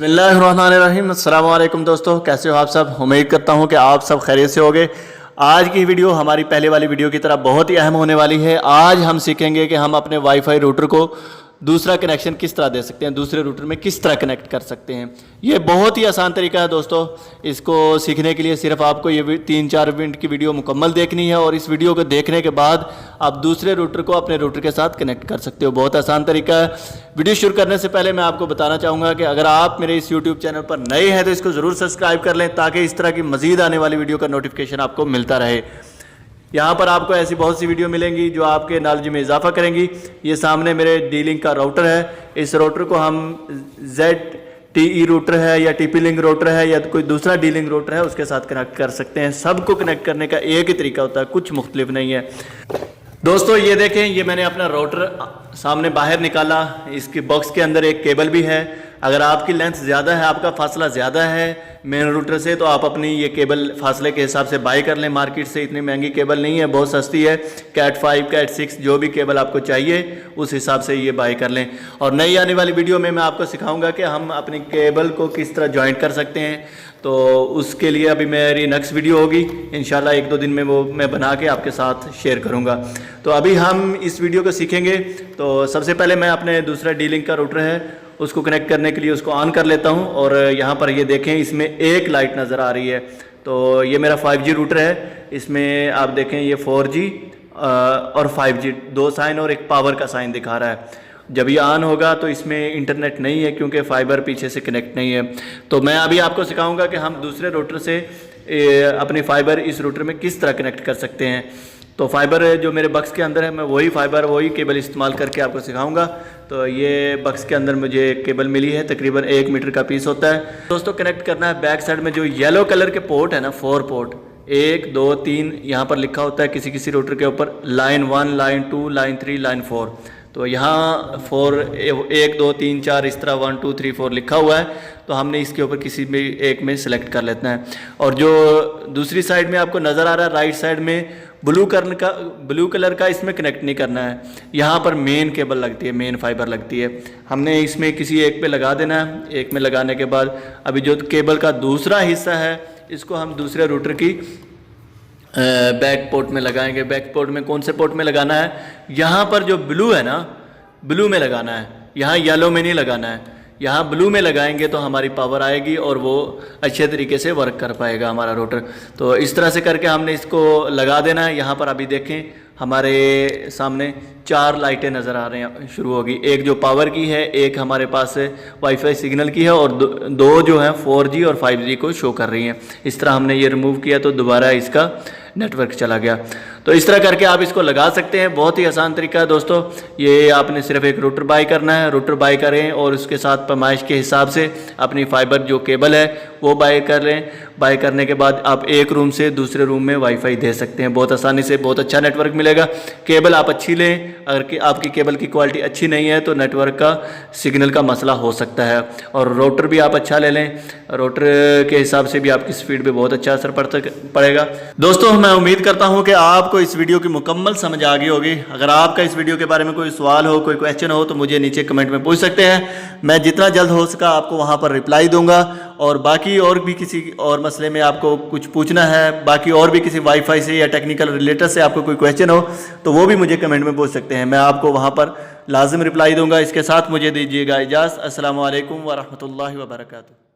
बिस्मिल्लाहिर्रहमानिर्रहीम। अस्सलाम वालेकुम दोस्तों, कैसे हो आप सब। उम्मीद करता हूँ कि आप सब खैरियत से होगे। आज की वीडियो हमारी पहले वाली वीडियो की तरह बहुत ही अहम होने वाली है। आज हम सीखेंगे कि हम अपने वाईफाई रूटर को दूसरा कनेक्शन किस तरह दे सकते हैं, दूसरे रूटर में किस तरह कनेक्ट कर सकते हैं। ये बहुत ही आसान तरीका है दोस्तों। इसको सीखने के लिए सिर्फ आपको ये 3-4 मिनट की वीडियो मुकम्मल देखनी है और इस वीडियो को देखने के बाद आप दूसरे रूटर को अपने रूटर के साथ कनेक्ट कर सकते हो। बहुत आसान तरीका है। वीडियो शुरू करने से पहले मैं आपको बताना चाहूँगा कि अगर आप मेरे इस यूट्यूब चैनल पर नए हैं तो इसको ज़रूर सब्सक्राइब कर लें ताकि इस तरह की मज़ीद आने वाली वीडियो का नोटिफिकेशन आपको मिलता रहे। यहाँ पर आपको ऐसी बहुत सी वीडियो मिलेंगी जो आपके नॉलेज में इजाफा करेंगी। ये सामने मेरे D-Link का राउटर है। इस राउटर को हम ZTE रूटर है या TP-Link राउटर है या कोई दूसरा D-Link राउटर है उसके साथ कनेक्ट कर सकते हैं। सबको कनेक्ट करने का एक ही तरीका होता है, कुछ मुख्तलिफ नहीं है। दोस्तों ये देखें, ये मैंने अपना राउटर सामने बाहर निकाला। इसके बॉक्स के अंदर एक केबल भी है। अगर आपकी लेंथ ज़्यादा है, आपका फासला ज़्यादा है मेन रूटर से, तो आप अपनी ये केबल फासले के हिसाब से बाई कर लें। मार्केट से इतनी महंगी केबल नहीं है, बहुत सस्ती है। कैट 5 कैट 6 जो भी केबल आपको चाहिए उस हिसाब से ये बाई कर लें। और नई आने वाली वीडियो में मैं आपको सिखाऊंगा कि हम अपनी केबल को किस तरह ज्वाइंट कर सकते हैं। तो उसके लिए अभी मेरी नेक्स्ट वीडियो होगी इंशाल्लाह, 1-2 दिन में वो मैं बना के आपके साथ शेयर करूंगा। तो अभी हम इस वीडियो को सीखेंगे। तो सबसे पहले मैं अपने दूसरा D-Link का रूटर है उसको कनेक्ट करने के लिए उसको ऑन कर लेता हूं। और यहाँ पर ये देखें, इसमें एक लाइट नज़र आ रही है। तो ये मेरा 5G रूटर है। इसमें आप देखें ये 4G और 5G 2 साइन और एक पावर का साइन दिखा रहा है। जब ये ऑन होगा तो इसमें इंटरनेट नहीं है क्योंकि फाइबर पीछे से कनेक्ट नहीं है। तो मैं अभी आपको सिखाऊंगा कि हम दूसरे रूटर से अपनी फाइबर इस रूटर में किस तरह कनेक्ट कर सकते हैं। तो फाइबर जो मेरे बक्स के अंदर है, मैं वही केबल इस्तेमाल करके आपको सिखाऊंगा। तो ये बक्स के अंदर मुझे केबल मिली है, तकरीबन 1 मीटर का पीस होता है। दोस्तों कनेक्ट करना है बैक साइड में जो येलो कलर के पोर्ट है ना, 4 पोर्ट 1 2 3 यहाँ पर लिखा होता है किसी किसी रूटर के ऊपर लाइन 1 लाइन 2 लाइन 3 लाइन 4। तो यहाँ 4 1 2 3 4 इस तरह 1 2 3 4 लिखा हुआ है। तो हमने इसके ऊपर किसी भी एक में सेलेक्ट कर लेना है। और जो दूसरी साइड में आपको नज़र आ रहा है राइट साइड में ब्लू कलर का इसमें कनेक्ट नहीं करना है। यहाँ पर मेन केबल लगती है, मेन फाइबर लगती है। हमने इसमें किसी एक पे लगा देना है। एक में लगाने के बाद अभी जो केबल का दूसरा हिस्सा है इसको हम दूसरे रूटर की बैक पोर्ट में लगाएंगे। बैक पोर्ट में कौन से पोर्ट में लगाना है, यहाँ पर जो ब्लू है ना, ब्लू में लगाना है। यहाँ येलो में नहीं लगाना है। यहाँ ब्लू में लगाएंगे तो हमारी पावर आएगी और वो अच्छे तरीके से वर्क कर पाएगा हमारा रूटर। तो इस तरह से करके हमने इसको लगा देना है। यहाँ पर अभी देखें हमारे सामने 4 लाइटें नज़र आ रही हैं, शुरू होगी। एक जो पावर की है, एक हमारे पास वाईफाई सिग्नल की है और दो जो हैं 4G और 5G को शो कर रही हैं। इस तरह हमने ये रिमूव किया तो दोबारा इसका नेटवर्क चला गया। तो इस तरह करके आप इसको लगा सकते हैं। बहुत ही आसान तरीका है दोस्तों। ये आपने सिर्फ एक रूटर बाई करना है। रूटर बाई करें और उसके साथ पैमाइश के हिसाब से अपनी फाइबर जो केबल है वो बाई कर लें। बाई करने के बाद आप एक रूम से दूसरे रूम में वाईफाई दे सकते हैं बहुत आसानी से। बहुत अच्छा नेटवर्क मिलेगा। केबल आप अच्छी लें। अगर आपकी केबल की क्वालिटी अच्छी नहीं है तो नेटवर्क का सिग्नल का मसला हो सकता है। और राउटर भी आप अच्छा ले लें। राउटर के हिसाब से भी आपकी स्पीड पे बहुत अच्छा असर पड़ेगा। दोस्तों मैं उम्मीद करता हूँ कि आपको इस वीडियो की मुकम्मल समझ आ गई होगी। अगर आपका इस वीडियो के बारे में कोई सवाल हो, कोई क्वेश्चन हो तो मुझे नीचे कमेंट में पूछ सकते हैं। मैं जितना जल्द हो सका आपको वहाँ पर रिप्लाई दूंगा। और बाकी और भी किसी और मसले में आपको कुछ पूछना है, बाकी और भी किसी वाईफाई से या टेक्निकल रिलेटेड से आपको कोई क्वेश्चन हो तो वो भी मुझे कमेंट में पूछ सकते हैं। मैं आपको वहाँ पर लाजिम रिप्लाई दूंगा। इसके साथ मुझे दीजिएगा इजाज़त। अस्सलामु अलैकुम व रहमतुल्लाहि व बरकातुहू।